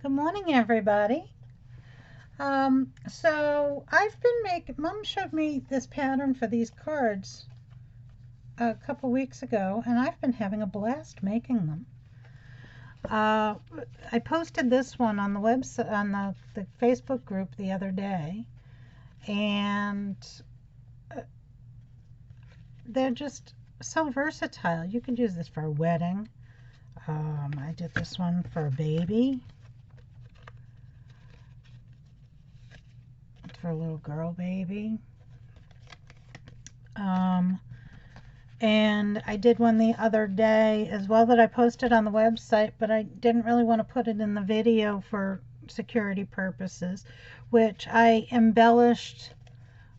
Good morning, everybody. So I've been making, Mom showed me this pattern for these cards a couple weeks ago, and I've been having a blast making them. I posted this one on the website, on the Facebook group the other day, and uh, they're just so versatile. You could use this for a wedding. I did this one for a baby, for a little girl baby. Um, And I did one the other day as well that I posted on the website, but I didn't really want to put it in the video for security purposes, which I embellished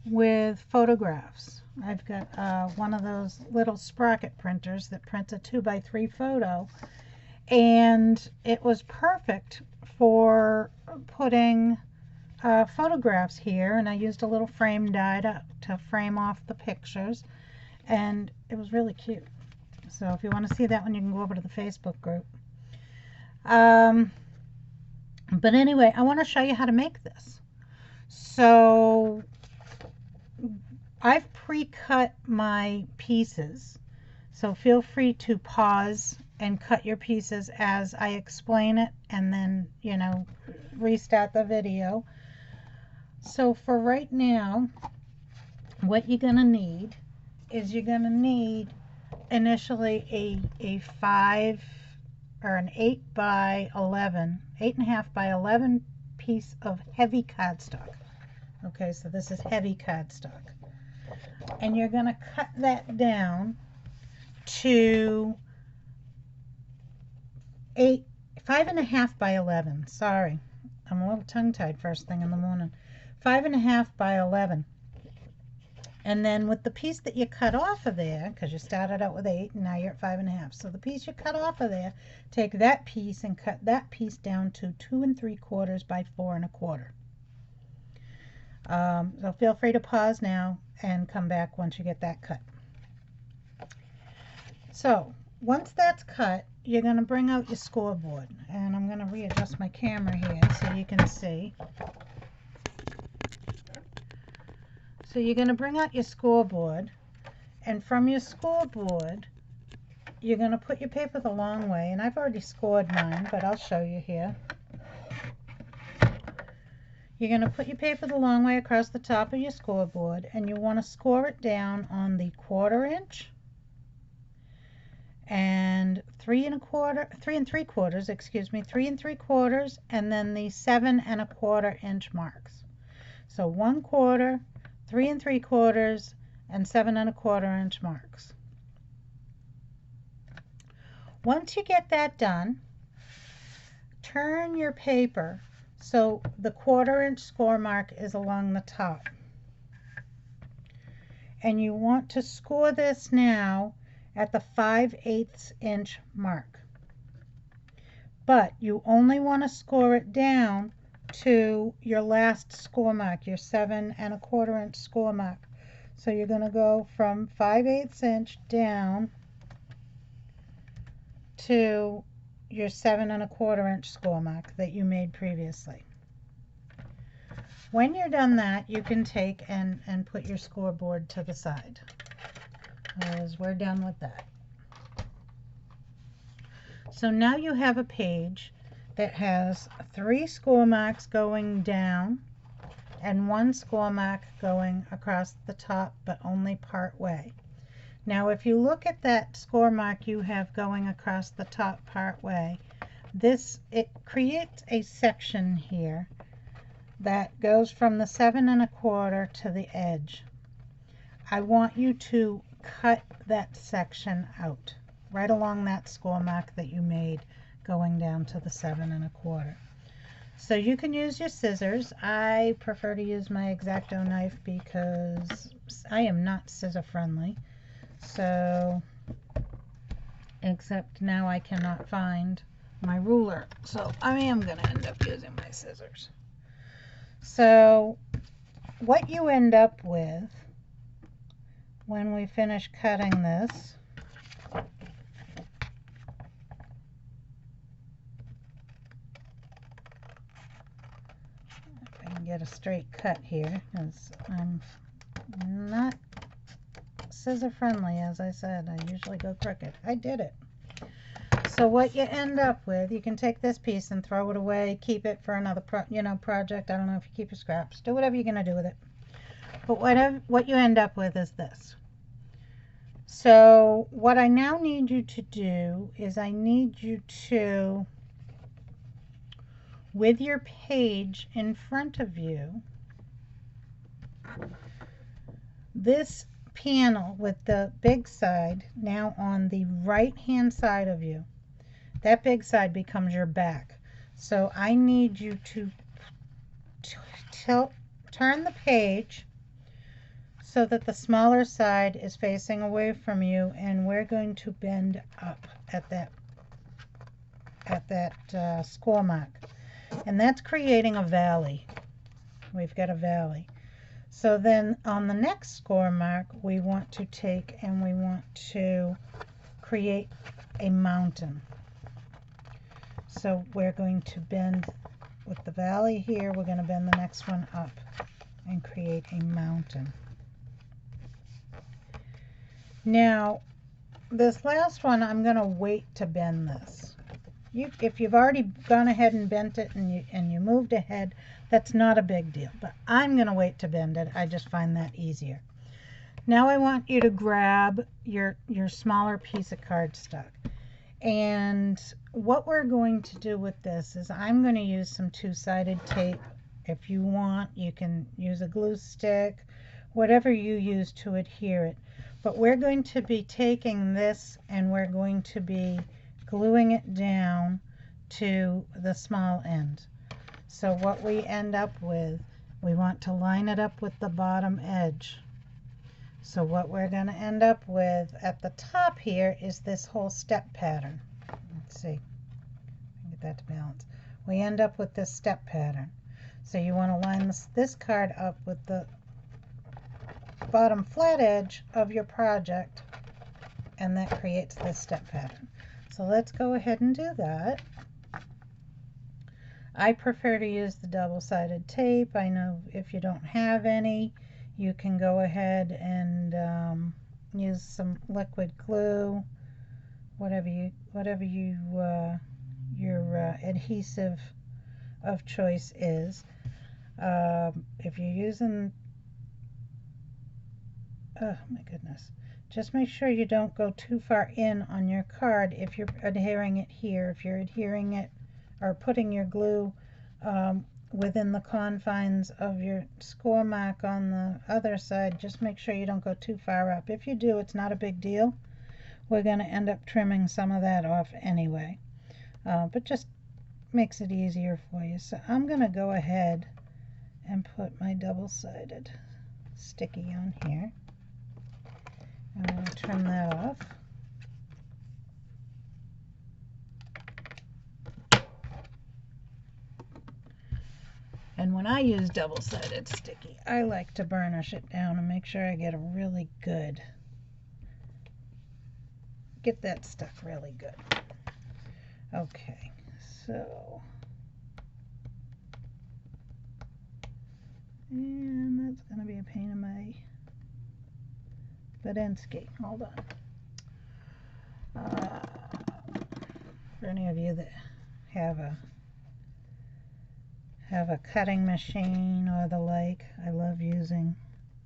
with photographs. I've got one of those little sprocket printers that prints a 2x3 photo, and it was perfect for putting photographs here, and I used a little frame die to frame off the pictures, and it was really cute. So if you want to see that one, you can go over to the Facebook group. But anyway, I want to show you how to make this. So I've pre-cut my pieces, so feel free to pause and cut your pieces as I explain it, and then, restart the video. So for right now, what you're going to need is initially a 5 or an 8 by 11, 8.5 by 11 piece of heavy cardstock. Okay, so this is heavy cardstock. And you're going to cut that down to 5.5 by 11. Sorry, I'm a little tongue-tied first thing in the morning. 5.5 by 11. And then with the piece that you cut off of there, because you started out with 8 and now you're at 5.5, so the piece you cut off of there, take that piece and cut that piece down to 2 3/4 by 4 1/4. So feel free to pause now and come back once you get that cut. So once that's cut, you're going to bring out your scoreboard, and I'm going to readjust my camera here so you can see. So you're going to bring out your scoreboard, and from your scoreboard, you're going to put your paper the long way, and I've already scored mine, but I'll show you here. You're going to put your paper the long way across the top of your scoreboard, and you want to score it down on the 1/4 inch and 3 3/4, excuse me, 3 3/4, and then the 7 1/4 inch marks. So 1/4, 3 3/4, and 7 1/4 inch marks. Once you get that done, turn your paper so the 1/4 inch score mark is along the top. And you want to score this now at the 5/8 inch mark. But you only want to score it down to your last score mark, your 7 1/4 inch score mark. So you're going to go from 5/8 inch down to your 7 1/4 inch score mark that you made previously. When you're done that, you can take and put your scoreboard to the side, as we're done with that. So now you have a page that has 3 score marks going down and 1 score mark going across the top, but only part way. Now if you look at that score mark you have going across the top part way, it creates a section here that goes from the 7 1/4 to the edge. I want you to cut that section out right along that score mark that you made going down to the 7 1/4. So you can use your scissors. I prefer to use my X-Acto knife because I am not scissor friendly. So, except now I cannot find my ruler. So I am going to end up using my scissors. So what you end up with when we finish cutting this get a straight cut here because I'm not scissor friendly. As I said, I usually go crooked. I did it. So what you end up with, you can take this piece and throw it away, keep it for another project. I don't know if you keep your scraps, do whatever you're going to do with it. But what you end up with is this. So what I now need you to do is I need you to, with your page in front of you, this panel with the big side now on the right hand side of you, that big side becomes your back. So I need you to turn the page so that the smaller side is facing away from you, and we're going to bend up at that score mark, and that's creating a valley. We've got a valley. So then on the next score mark, we want to take and we want to create a mountain. So we're going to bend with the valley here, we're going to bend the next one up and create a mountain. Now, this last one, I'm going to wait to bend this. If you've already gone ahead and bent it and you moved ahead, that's not a big deal. But I'm going to wait to bend it. I just find that easier. Now I want you to grab your smaller piece of cardstock. And what we're going to do with this is I'm going to use some two-sided tape. If you want, you can use a glue stick, whatever you use to adhere it. But we're going to be taking this and we're going to be gluing it down to the small end. So what we end up with, we want to line it up with the bottom edge. So what we're going to end up with at the top here is this whole step pattern. Let's see, get that to balance. We end up with this step pattern. So you want to line this card up with the bottom flat edge of your project, and that creates this step pattern. So let's go ahead and do that. I prefer to use the double-sided tape. I know if you don't have any, you can go ahead and use some liquid glue, whatever your adhesive of choice is. If you're using, oh my goodness, just make sure you don't go too far in on your card if you're adhering it here. If you're adhering it or putting your glue within the confines of your score mark on the other side, just make sure you don't go too far up. If you do, it's not a big deal. We're going to end up trimming some of that off anyway, but just makes it easier for you. So I'm going to go ahead and put my double-sided sticky on here. I'm going to trim that off. And when I use double-sided sticky, I like to burnish it down and make sure I get a really good, get that stuck really good. Okay, so, and that's going to be a pain in my Badensky. Hold on. For any of you that have a cutting machine or the like, I love using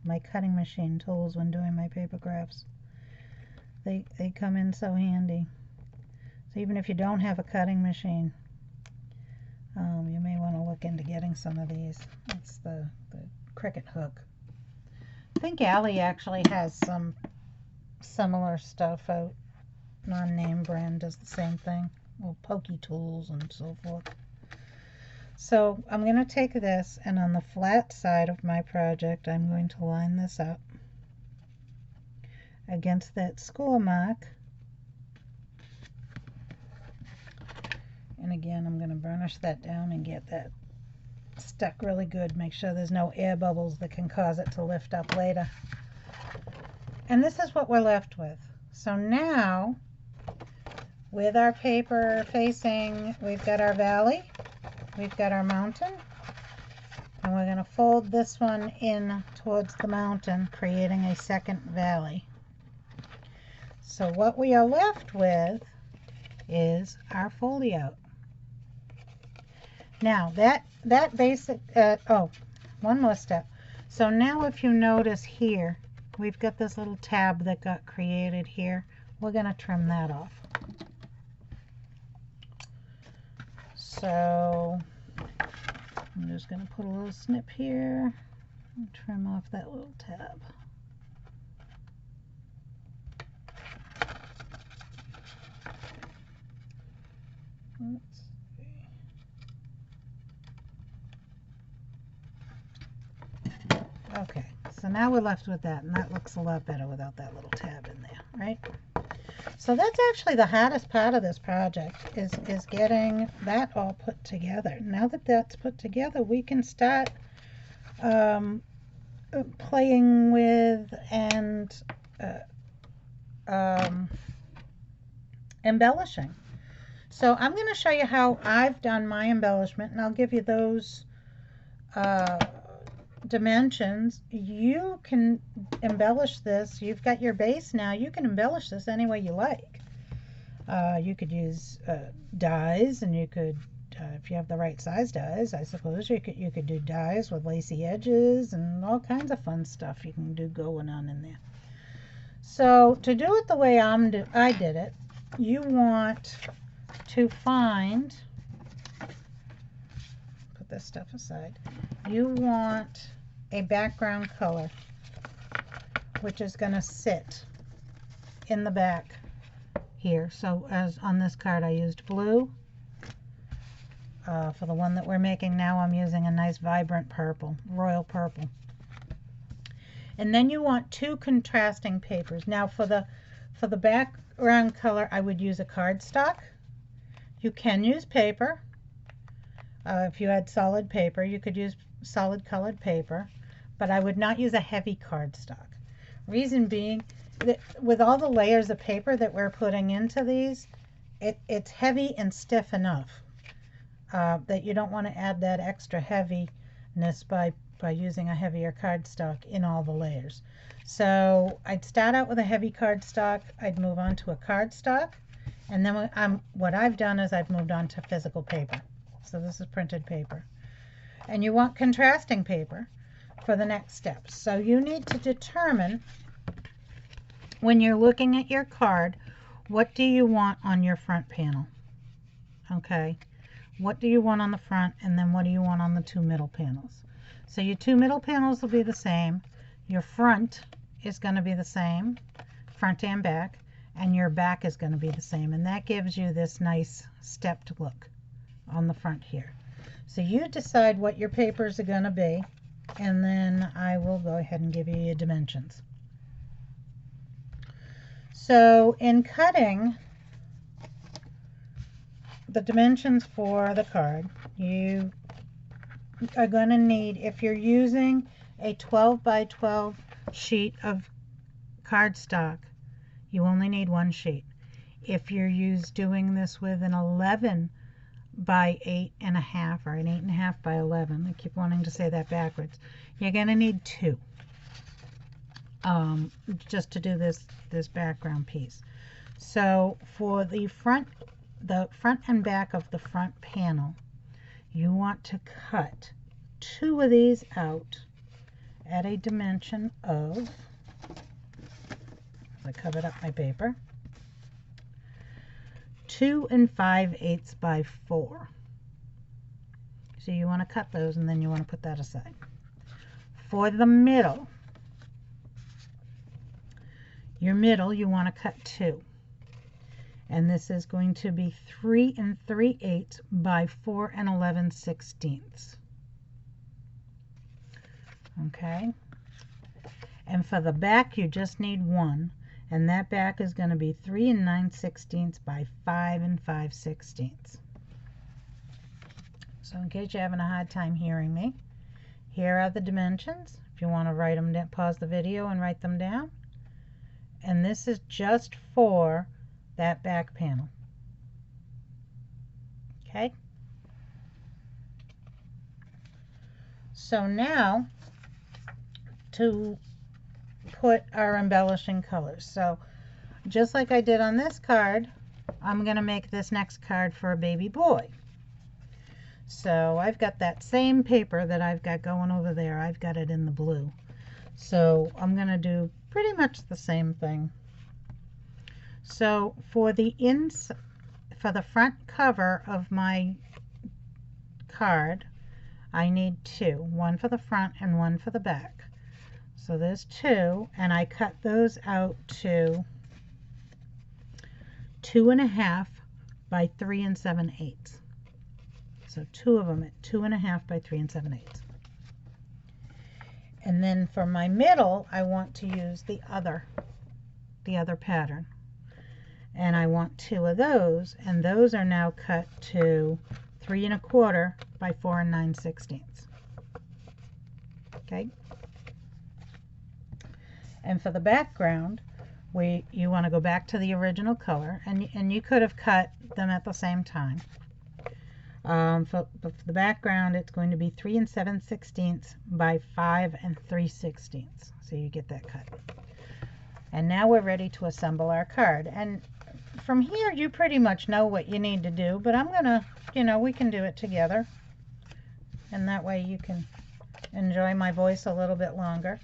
my cutting machine tools when doing my paper crafts. They come in so handy. So even if you don't have a cutting machine, you may want to look into getting some of these. It's the Cricut hook. I think Allie actually has some similar stuff out. Non-name brand does the same thing. Little pokey tools and so forth. So I'm going to take this, and on the flat side of my project, I'm going to line this up against that score mark. And again, I'm going to burnish that down and get that stuck really good. Make sure there's no air bubbles that can cause it to lift up later. And this is what we're left with. So now, with our paper facing, we've got our valley, we've got our mountain, and we're going to fold this one in towards the mountain, creating a second valley. So what we are left with is our folio. Now that basic, one more step. So now if you notice here, we've got this little tab that got created here. We're going to trim that off. So I'm just going to put a little snip here and trim off that little tab. Let's see. Okay, so now we're left with that, and that looks a lot better without that little tab in there, right? So that's actually the hardest part of this project, is getting that all put together. Now that that's put together, we can start playing with and embellishing. So I'm going to show you how I've done my embellishment, and I'll give you those dimensions. You can embellish this. You've got your base now. You can embellish this any way you like. You could use dies, and you could, if you have the right size dies, I suppose you could do dies with lacy edges and all kinds of fun stuff you can do going on in there. So to do it the way I did it, you want to find, put this stuff aside, you want a background color which is going to sit in the back here. So as on this card I used blue. For the one that we're making now, I'm using a nice vibrant purple, royal purple. And then you want two contrasting papers. Now for the background color I would use a cardstock. You can use paper. If you had solid paper, you could use solid colored paper, but I would not use a heavy cardstock. Reason being that with all the layers of paper that we're putting into these, it's heavy and stiff enough that you don't want to add that extra heaviness by using a heavier cardstock in all the layers. So I'd start out with a heavy cardstock, I'd move on to a cardstock, and then what I've done is I've moved on to physical paper. So this is printed paper. And you want contrasting paper for the next steps. So you need to determine, when you're looking at your card, what do you want on your front panel? Okay, what do you want on the front, and then what do you want on the two middle panels? So your two middle panels will be the same. Your front is going to be the same, front and back, and your back is going to be the same, and that gives you this nice stepped look on the front here. So you decide what your papers are going to be, and then I will go ahead and give you your dimensions. So in cutting the dimensions for the card, you are going to need, if you're using a 12 by 12 sheet of cardstock, you only need one sheet. If you're doing this with an 11 by 8.5 or an 8.5 by 11, I keep wanting to say that backwards, you're going to need two just to do this background piece. So for the front and back of the front panel, you want to cut two of these out at a dimension of, I covered up my paper, 2 5/8 by 4. So you want to cut those, and then you want to put that aside. For the middle, your middle, you want to cut 2. And this is going to be 3 3/8 by 4 11/16. Okay. And for the back, you just need one. And that back is going to be 3 9/16 by 5 5/16. So in case you're having a hard time hearing me, here are the dimensions. If you want to write them down, pause the video and write them down. And this is just for that back panel. Okay. So now to put our embellishing colors. So just like I did on this card, I'm going to make this next card for a baby boy. So I've got that same paper that I've got going over there. I've got it in the blue. So I'm going to do pretty much the same thing. So for the front cover of my card, I need two. One for the front and one for the back. So there's two, and I cut those out to 2.5 by 3 7/8. So two of them at 2.5 by 3 7/8. And then for my middle, I want to use the other pattern. And I want two of those, and those are now cut to 3 1/4 by 4 9/16. Okay. And for the background, you want to go back to the original color, and you could have cut them at the same time. For the background, it's going to be 3 7/16 by 5 3/16. So you get that cut. And now we're ready to assemble our card. And from here, you pretty much know what you need to do, but I'm gonna, we can do it together. And that way you can enjoy my voice a little bit longer.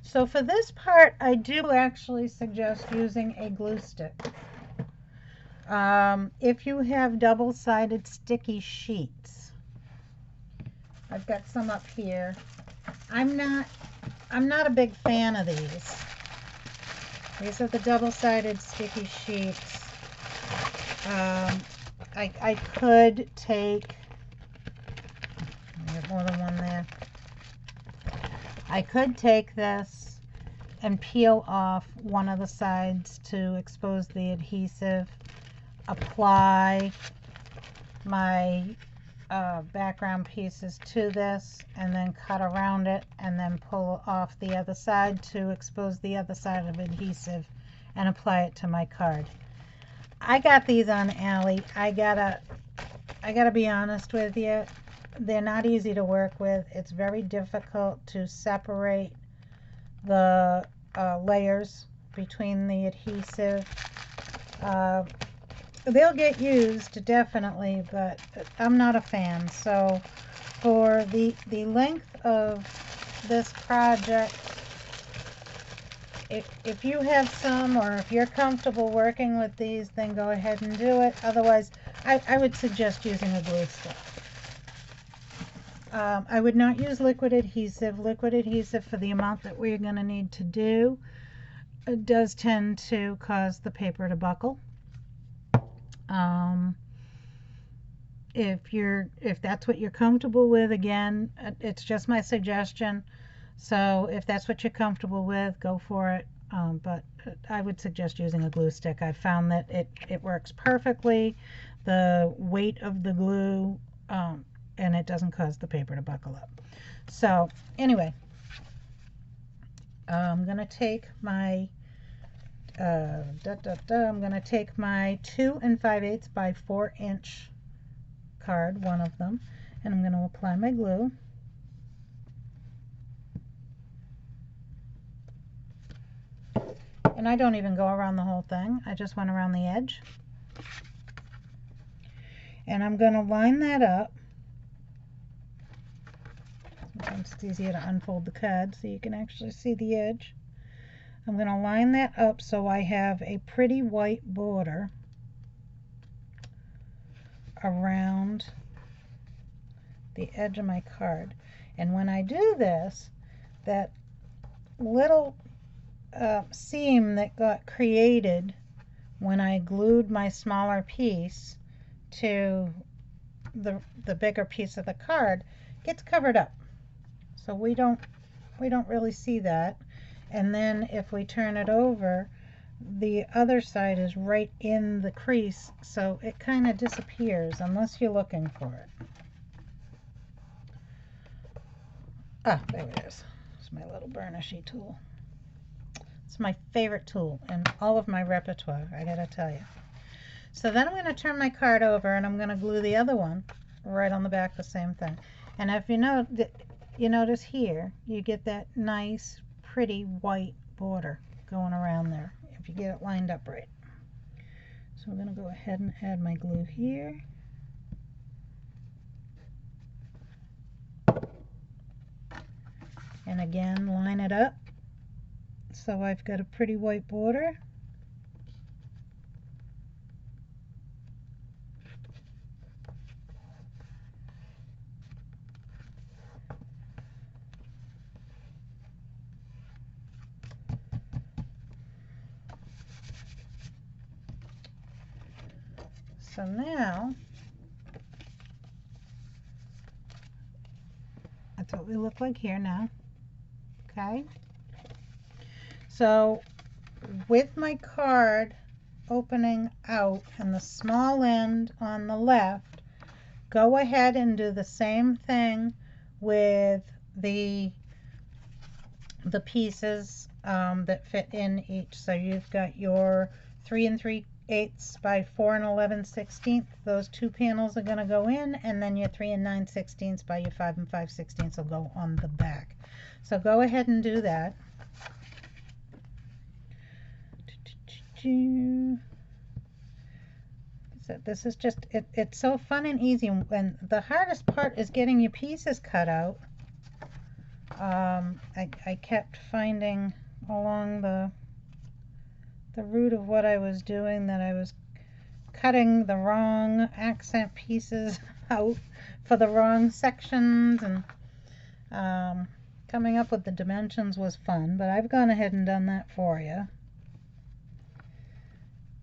So for this part, I do actually suggest using a glue stick. If you have double-sided sticky sheets, I've got some up here. I'm not a big fan of these. These are the double-sided sticky sheets. I could take, I have more than one there. I could take this and peel off one of the sides to expose the adhesive, apply my background pieces to this, and then cut around it, and then pull off the other side to expose the other side of adhesive and apply it to my card. I got these on Ally. I gotta be honest with you. They're not easy to work with. It's very difficult to separate the layers between the adhesive. They'll get used, definitely, but I'm not a fan. So for the length of this project, if you have some, or if you're comfortable working with these, then go ahead and do it. Otherwise, I would suggest using a glue stick. I would not use liquid adhesive. Liquid adhesive, for the amount that we're going to need to do, it does tend to cause the paper to buckle. If that's what you're comfortable with, again, it's just my suggestion. So if that's what you're comfortable with, go for it. But I would suggest using a glue stick. I've found that it works perfectly. The weight of the glue, and it doesn't cause the paper to buckle up. So anyway, I'm going to take my I'm going to take my 2 5/8 by 4 inch card, one of them, and I'm going to apply my glue. And I don't even go around the whole thing. I just went around the edge. And I'm going to line that up. Sometimes it's easier to unfold the card so you can actually see the edge. I'm going to line that up so I have a pretty white border around the edge of my card. And when I do this, that little seam that got created when I glued my smaller piece to the bigger piece of the card gets covered up. So we don't really see that. And then if we turn it over, the other side is right in the crease, so it kind of disappears unless you're looking for it. Ah, there it is. It's my little burnishy tool. It's my favorite tool in all of my repertoire, I gotta tell you. So then I'm going to turn my card over, and I'm going to glue the other one right on the back, the same thing. And if you know, you notice here you get that nice pretty white border going around there if you get it lined up right. So I'm going to go ahead and add my glue here. And again, line it up so I've got a pretty white border. So now, that's what we look like here now. Okay. So with my card opening out and the small end on the left, go ahead and do the same thing with the pieces that fit in each. So you've got your 3 3/8 by 4 11/16. Those two panels are going to go in, and then your 3 9/16 by your 5 5/16 will go on the back. So go ahead and do that. So this is just, it's so fun and easy, and the hardest part is getting your pieces cut out. I kept finding along the route of what I was doing that I was cutting the wrong accent pieces out for the wrong sections, and coming up with the dimensions was fun, but I've gone ahead and done that for you.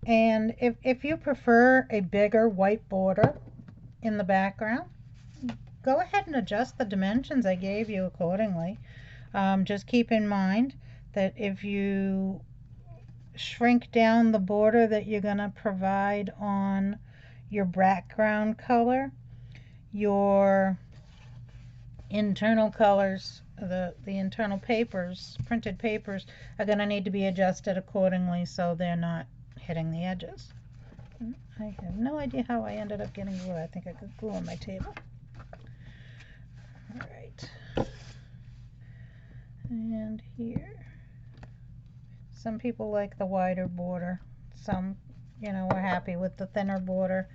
And if you prefer a bigger white border in the background, go ahead and adjust the dimensions I gave you accordingly. Just keep in mind that if you shrink down the border that you're going to provide on your background color, your internal colors, the internal papers, printed papers, are going to need to be adjusted accordingly so they're not hitting the edges. I have no idea how I ended up getting glue. I think I got glue on my table. All right. And here. Some people like the wider border. Some, we're happy with the thinner border.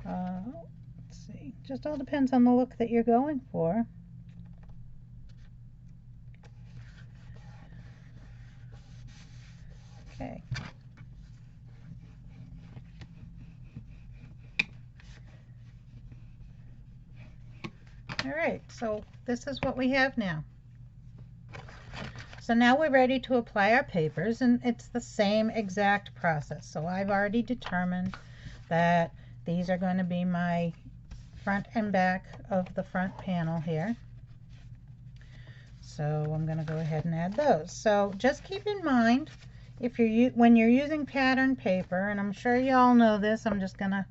Let's see. Just all depends on the look that you're going for. Okay. All right, so this is what we have now. So now we're ready to apply our papers, and it's the same exact process. So I've already determined that these are going to be my front and back of the front panel here. So I'm going to go ahead and add those. So just keep in mind, when you're using pattern paper, and I'm sure you all know this, I'm just going to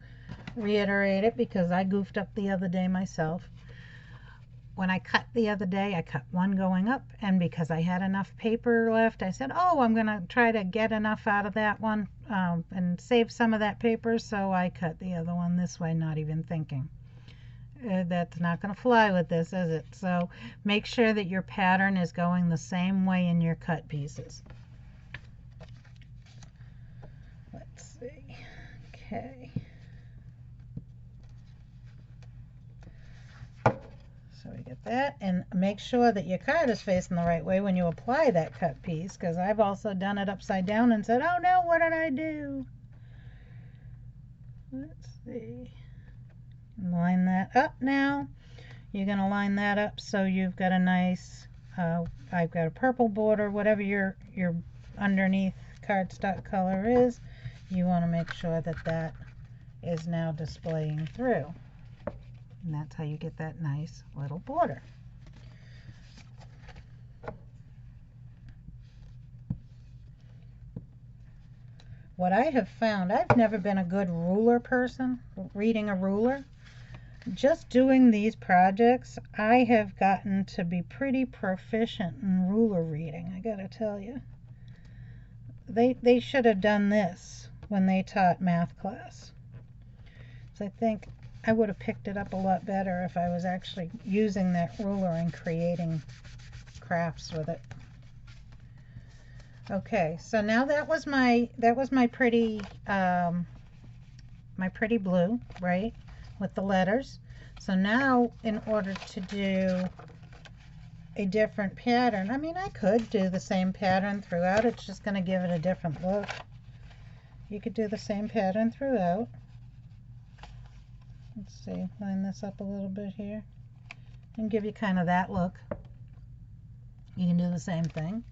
reiterate it because I goofed up the other day myself. When I cut the other day, I cut one going up, and because I had enough paper left, I said, oh, I'm going to try to get enough out of that one and save some of that paper, so I cut the other one this way, not even thinking. That's not going to fly with this, is it? So make sure that your pattern is going the same way in your cut pieces. Let's see. Okay. So we get that, and make sure that your card is facing the right way when you apply that cut piece, because I've also done it upside down and said, oh no, what did I do? Let's see. Line that up now. You're going to line that up so you've got a nice, I've got a purple border, whatever your underneath cardstock color is, you want to make sure that that is now displaying through. And that's how you get that nice little border. What I have found, I've never been a good ruler person, reading a ruler. Just doing these projects, I have gotten to be pretty proficient in ruler reading, I gotta tell you. They should have done this when they taught math class. So I think I would have picked it up a lot better if I was actually using that ruler and creating crafts with it. Okay, so now that was my pretty blue, right, with the letters. So now in order to do a different pattern, I mean, I could do the same pattern throughout. It's just going to give it a different look. You could do the same pattern throughout. Let's see, line this up a little bit here and give you kind of that look. You can do the same thing.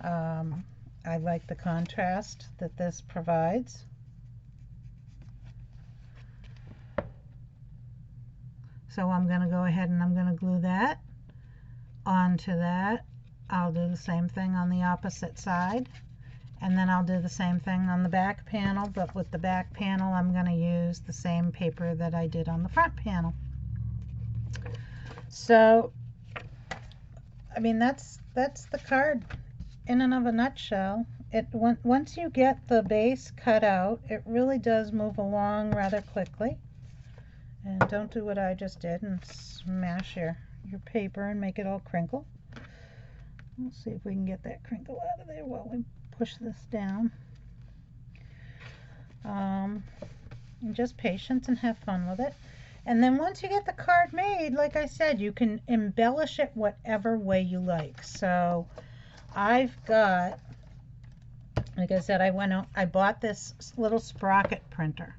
I like the contrast that this provides. So I'm going to go ahead and I'm going to glue that onto that. I'll do the same thing on the opposite side, and then I'll do the same thing on the back panel, but with the back panel I'm going to use the same paper that I did on the front panel. So I mean, that's the card in and of a nutshell. Once you get the base cut out, it really does move along rather quickly. And don't do what I just did and smash your paper and make it all crinkle. Let's see if we can get that crinkle out of there while we push this down. And just patience and have fun with it. And then once you get the card made, like I said, you can embellish it whatever way you like. So I've got, like I said, I bought this little sprocket printer.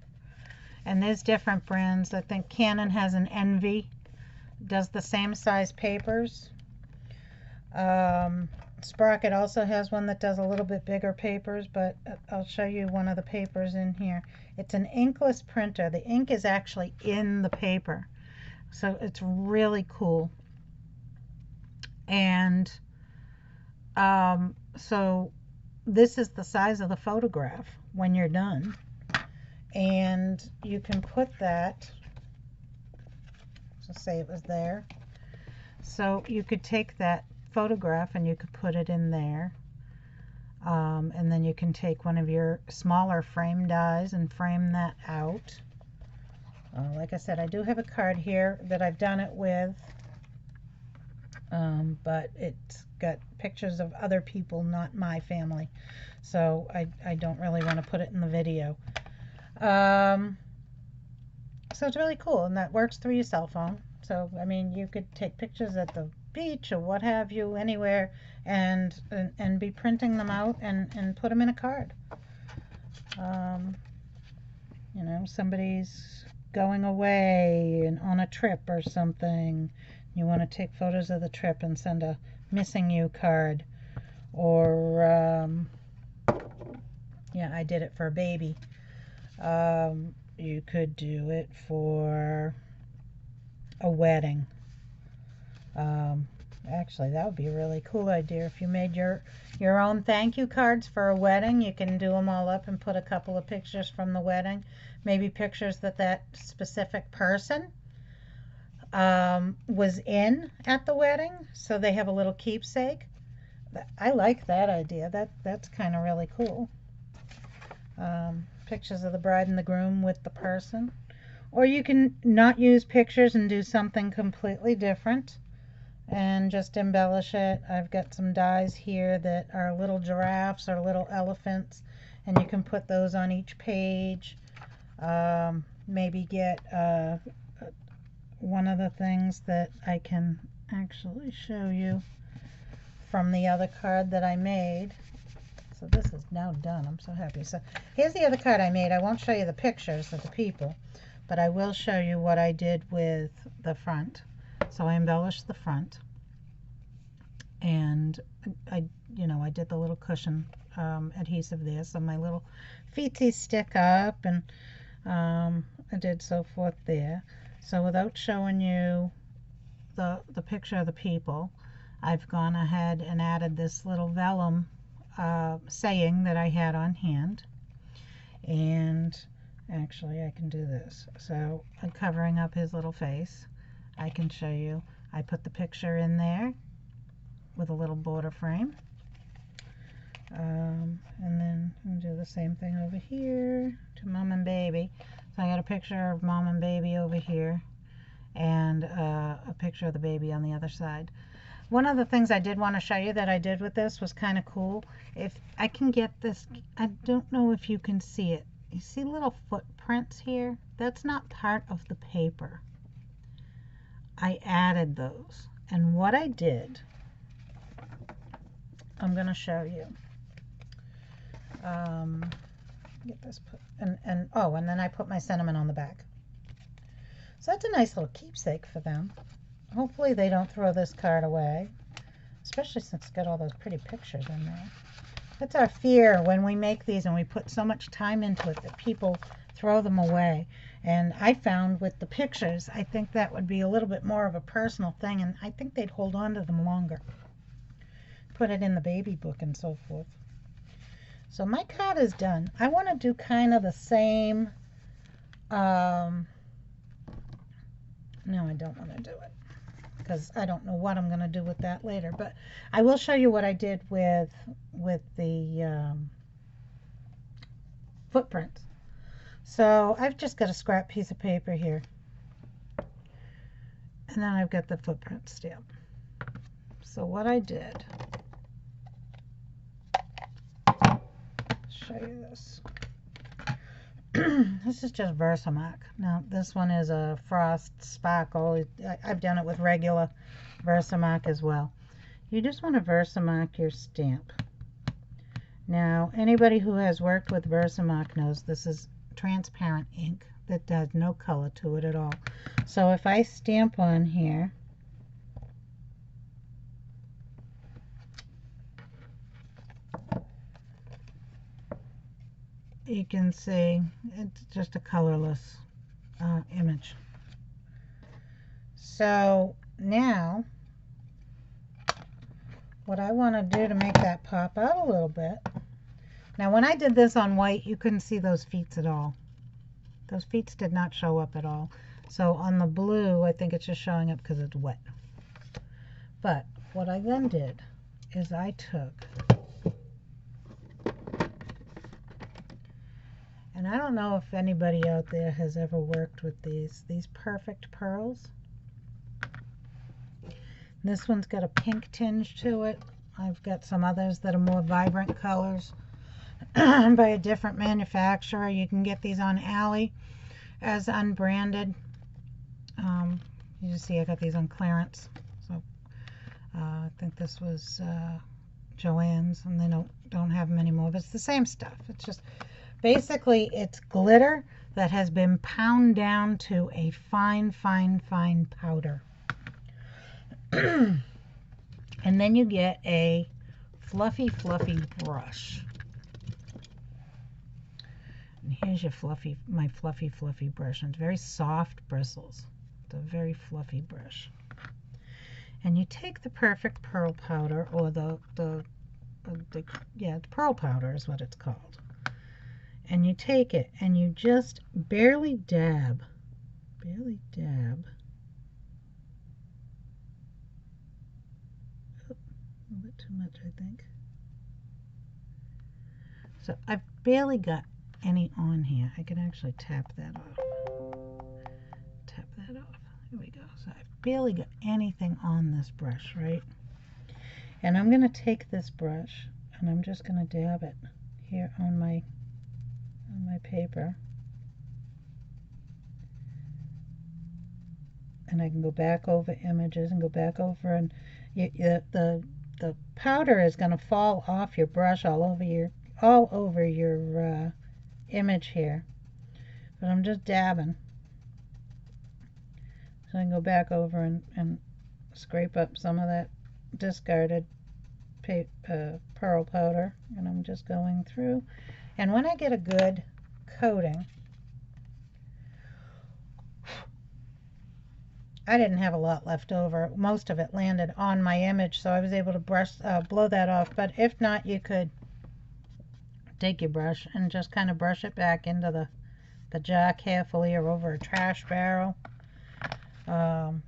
And there's different brands. I think Canon has an Envy, does the same size papers. Sprocket also has one that does a little bit bigger papers, but I'll show you one of the papers in here. It's an inkless printer. The ink is actually in the paper, so it's really cool. And so this is the size of the photograph when you're done, and you can put that, so say it was there, so you could take that photograph and you could put it in there, and then you can take one of your smaller frame dies and frame that out. Like I said, I do have a card here that I've done it with, but it's got pictures of other people, not my family, so I don't really want to put it in the video. So it's really cool, and that works through your cell phone. So I mean, you could take pictures at the beach or what have you, anywhere, and be printing them out and put them in a card. You know, somebody's going away and on a trip or something. You want to take photos of the trip and send a missing you card. Or yeah, I did it for a baby. You could do it for a wedding. Actually, that would be a really cool idea. If you made your own thank you cards for a wedding, you can do them all up and put a couple of pictures from the wedding. Maybe pictures that specific person was in at the wedding, so they have a little keepsake. I like that idea. That's kind of really cool. Pictures of the bride and the groom with the person. Or you can not use pictures and do something completely different and just embellish it. I've got some dies here that are little giraffes or little elephants, and you can put those on each page. Maybe get one of the things that I can actually show you from the other card that I made. So this is now done. I'm so happy. So here's the other card I made. I won't show you the pictures of the people, but I will show you what I did with the front. So I embellished the front, and I did the little cushion adhesive there, so my little feetsies stick up, and I did so forth there. So without showing you the picture of the people, I've gone ahead and added this little vellum saying that I had on hand. And actually I can do this. So I'm covering up his little face. I can show you. I put the picture in there with a little border frame. And then I'll do the same thing over here to mom and baby. So I got a picture of mom and baby over here, and a picture of the baby on the other side. One of the things I did want to show you that I did with this was kind of cool. If I can get this, I don't know if you can see it. You see little footprints here? That's not part of the paper. I added those. And what I did, I'm going to show you. Get this put, and then I put my sentiment on the back. So that's a nice little keepsake for them. Hopefully they don't throw this card away, especially since it's got all those pretty pictures in there. That's our fear when we make these and we put so much time into it that people throw them away. And I found with the pictures, I think that would be a little bit more of a personal thing, and I think they'd hold on to them longer. Put it in the baby book and so forth. So my card is done. I want to do kind of the same. No, I don't want to do it, because I don't know what I'm going to do with that later. But I will show you what I did with the footprints. So I've just got a scrap piece of paper here. And then I've got the footprint stamp. So what I did, show you this. This is just Versamark. Now this one is a Frost Sparkle. I've done it with regular Versamark as well. You just want to Versamark your stamp. Now anybody who has worked with Versamark knows this is transparent ink that does no color to it at all. So if I stamp on here, you can see it's just a colorless image. So now what I want to do to make that pop out a little bit. Now when I did this on white, you couldn't see those feet at all. Those feet did not show up at all. So on the blue, I think it's just showing up because it's wet. But what I then did is I took, and I don't know if anybody out there has ever worked with these perfect pearls. This one's got a pink tinge to it. I've got some others that are more vibrant colors by a different manufacturer. You can get these on Alley as unbranded. You just see I got these on clearance. So I think this was Joann's, and they don't have them anymore. But it's the same stuff. It's just basically it's glitter that has been pounded down to a fine, fine, fine powder. And then you get a fluffy, fluffy brush. And here's your my fluffy, fluffy brush. And it's very soft bristles. It's a very fluffy brush. And you take the perfect pearl powder, or the pearl powder is what it's called. And you take it and you just barely dab. Barely dab. A little bit too much, I think. So I've barely got any on here. I can actually tap that off. Tap that off. Here we go. So I've barely got anything on this brush, right? And I'm going to take this brush and I'm just going to dab it here on my paper. And I can go back over images and go back over, and the powder is going to fall off your brush all over your image here. But I'm just dabbing. So I can go back over and scrape up some of that discarded pearl powder, and I'm just going through. And when I get a good coating, I didn't have a lot left over. Most of it landed on my image, so I was able to blow that off. But if not, you could take your brush and just kind of brush it back into the jar carefully, or over a trash barrel. The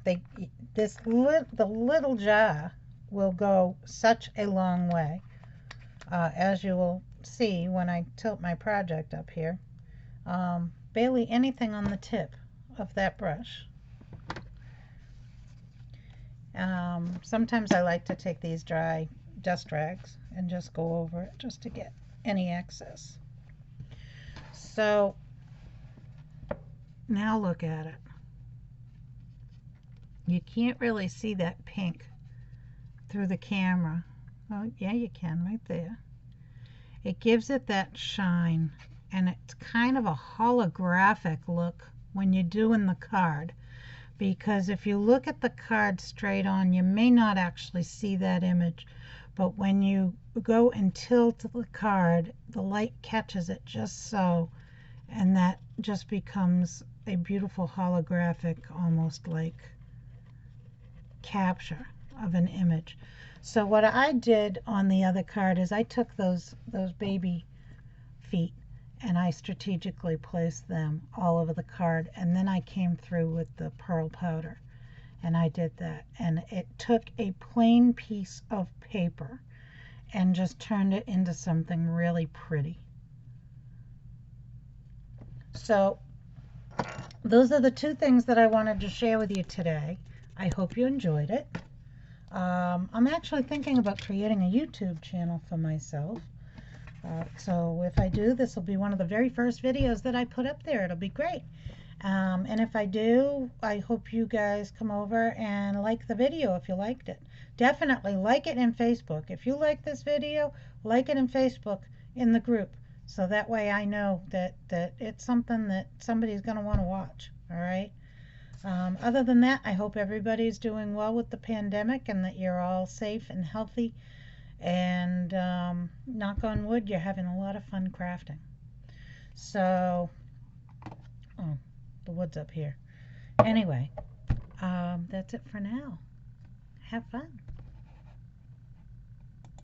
little jar will go such a long way, as you will see when I tilt my project up here. barely anything on the tip of that brush. Sometimes I like to take these dry dust rags and just go over it just to get any excess. So now look at it. You can't really see that pink through the camera. Oh, yeah, you can right there. It gives it that shine, and it's kind of a holographic look when you're doing the card, because if you look at the card straight on, you may not actually see that image, but when you go and tilt the card, the light catches it just so, and that just becomes a beautiful holographic, almost like capture of an image. So what I did on the other card is I took those baby feet and I strategically placed them all over the card, and then I came through with the pearl powder and I did that, and it took a plain piece of paper and just turned it into something really pretty. So those are the two things that I wanted to share with you today. I hope you enjoyed it. I'm actually thinking about creating a YouTube channel for myself. So if I do, this will be one of the very first videos that I put up there. It'll be great. And if I do, I hope you guys come over and like the video if you liked it. Definitely like it in Facebook. If you like this video, like it in Facebook in the group. So that way I know that it's something that somebody's going to want to watch. All right. Other than that, I hope everybody's doing well with the pandemic and that you're all safe and healthy. And knock on wood, you're having a lot of fun crafting. So, oh, the wood's up here. Anyway, that's it for now. Have fun.